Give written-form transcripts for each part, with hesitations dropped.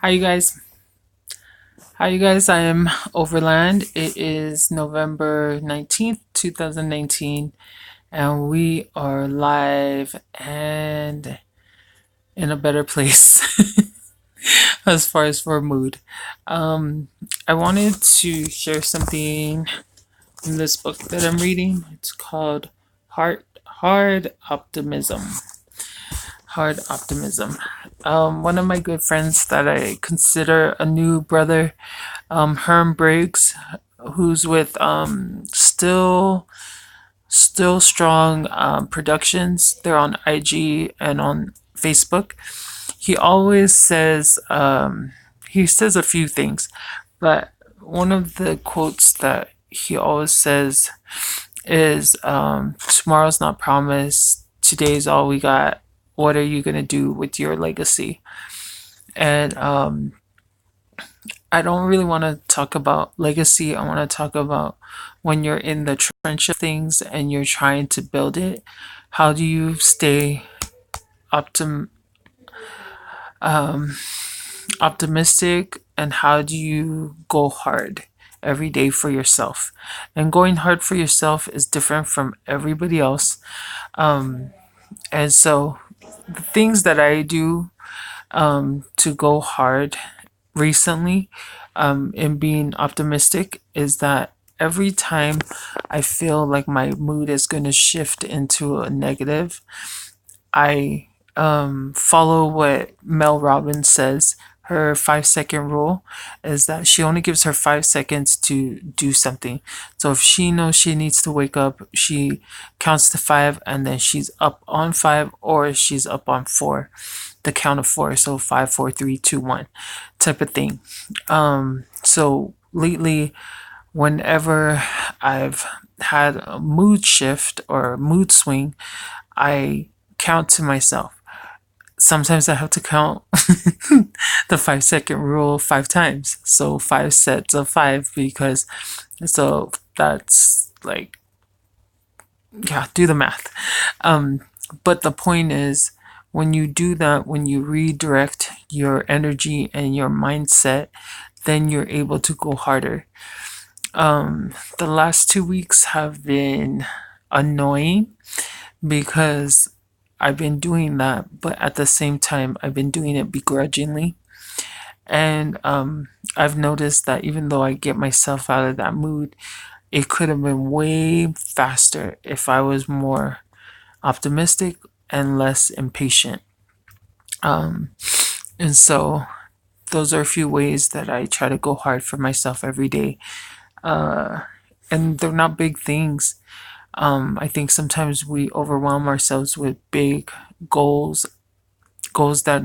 Hi, you guys. Hi, you guys. I am Overland. It is November 19th, 2019, and we are live and in a better place as far as for mood. Um, I wanted to share something in this book that I'm reading. It's called Hard Optimism. Hard Optimism. One of my good friends that I consider a new brother, Herm Briggs, who's with Still Strong Productions. They're on IG and on Facebook. He always says he says a few things, but one of the quotes that he always says is tomorrow's not promised. Today's all we got. What are you gonna do with your legacy? And I don't really want to talk about legacy. I want to talk about when you're in the trench of things and you're trying to build it. How do you stay optim um, optimistic, and how do you go hard every day for yourself? And going hard for yourself is different from everybody else. Um, and so the things that I do to go hard recently in being optimistic is that every time I feel like my mood is going to shift into a negative, I follow what Mel Robbins says. Her 5 second rule is that she only gives her 5 seconds to do something. So if she knows she needs to wake up, she counts to five and then she's up on five or she's up on four, the count of four. So five, four, three, two, one type of thing. So lately, whenever I've had a mood shift or a mood swing, I count to myself. Sometimes I have to count the 5 second rule 5 times. So 5 sets of five, because so that's like, yeah, do the math. Um, but the point is, when you do that, when you redirect your energy and your mindset, then you're able to go harder. The last 2 weeks have been annoying because I've been doing that, but at the same time, I've been doing it begrudgingly. And I've noticed that even though I get myself out of that mood, it could have been way faster if I was more optimistic and less impatient. Um, and so those are a few ways that I try to go hard for myself every day. Uh, and they're not big things. I think sometimes we overwhelm ourselves with big goals, goals that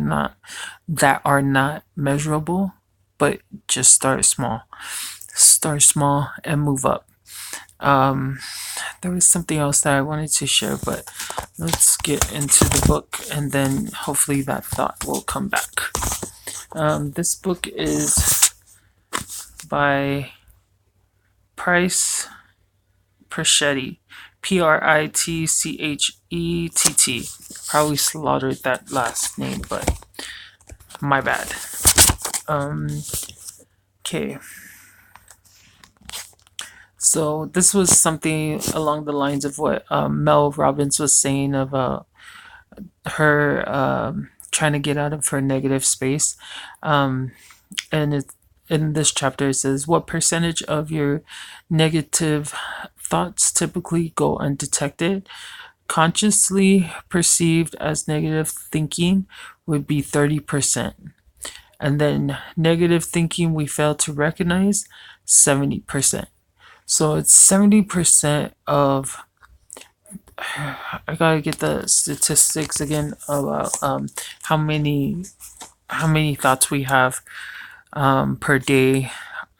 are not measurable, but just start small. Start small and move up. Um, there was something else that I wanted to share, but let's get into the book and then hopefully that thought will come back. This book is by Price Pritchett, Pritchett. Probably slaughtered that last name, but my bad. Okay. So this was something along the lines of what Mel Robbins was saying about her trying to get out of her negative space. Um, and in this chapter it says, what percentage of your negative thoughts typically go undetected? Consciously perceived as negative thinking would be 30%. And then negative thinking we fail to recognize, 70%. So it's 70% of, I gotta get the statistics again about how many thoughts we have per day.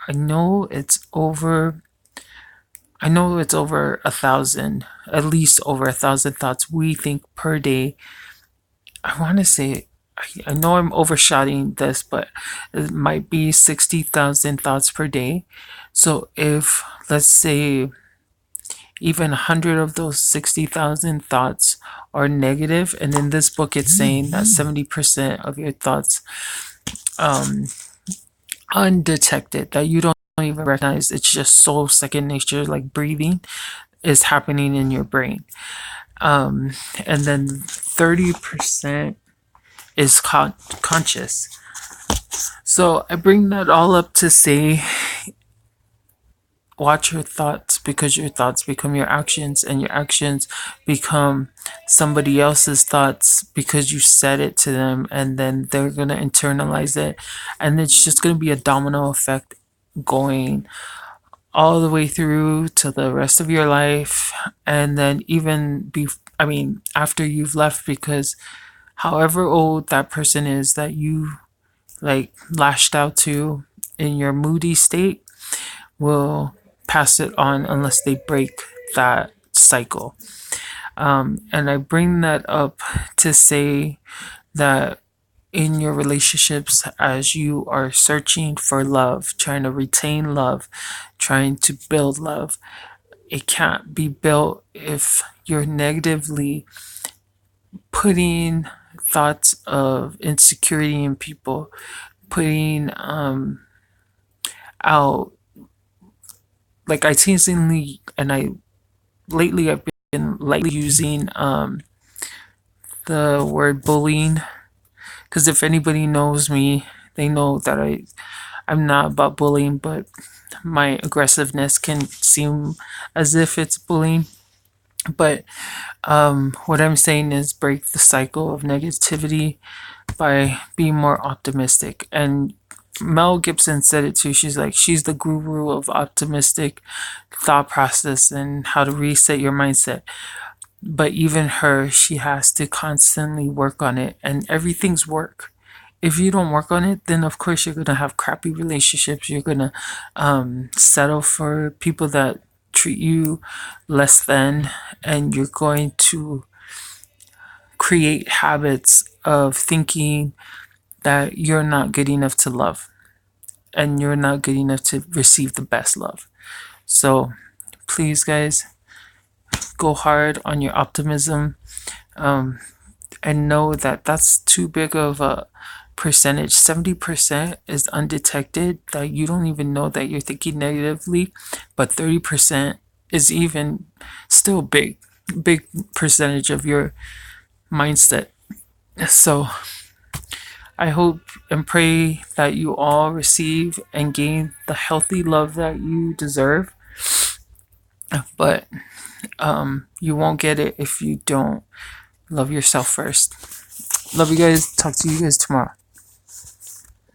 I know it's over. I know it's over 1,000, at least over 1,000 thoughts we think per day. I want to say, I know I'm overshooting this, but it might be 60,000 thoughts per day. So if, let's say, even 100 of those 60,000 thoughts are negative, and in this book it's saying that 70% of your thoughts um, undetected, that you don't even recognize. It's just so second nature, like breathing is happening in your brain. Um, and then 30% is conscious. So I bring that all up to say, watch your thoughts, because your thoughts become your actions, and your actions become somebody else's thoughts because you said it to them, and then they're going to internalize it, and it's just going to be a domino effect going all the way through to the rest of your life. And then even I mean, after you've left, because however old that person is that you like lashed out to in your moody state will pass it on unless they break that cycle. And I bring that up to say that in your relationships, as you are searching for love, trying to retain love, trying to build love, it can't be built if you're negatively putting thoughts of insecurity in people, putting out, like I teasingly, and I lately I've been lightly using the word bullying, because if anybody knows me, they know that I'm not about bullying, but my aggressiveness can seem as if it's bullying. But what I'm saying is break the cycle of negativity by being more optimistic. And Mel Gibson said it too. She's like, she's the guru of optimistic thought process and how to reset your mindset. But even her, she has to constantly work on it, and everything's work. If you don't work on it, then of course you're gonna have crappy relationships. You're gonna settle for people that treat you less than, and you're going to create habits of thinking that you're not good enough to love, and you're not good enough to receive the best love. So please, guys, go hard on your optimism, and know that that's too big of a percentage. 70% is undetected, that you don't even know that you're thinking negatively, but 30% is even still big percentage of your mindset. So I hope and pray that you all receive and gain the healthy love that you deserve, but you won't get it if you don't love yourself first. Love you guys. Talk to you guys tomorrow.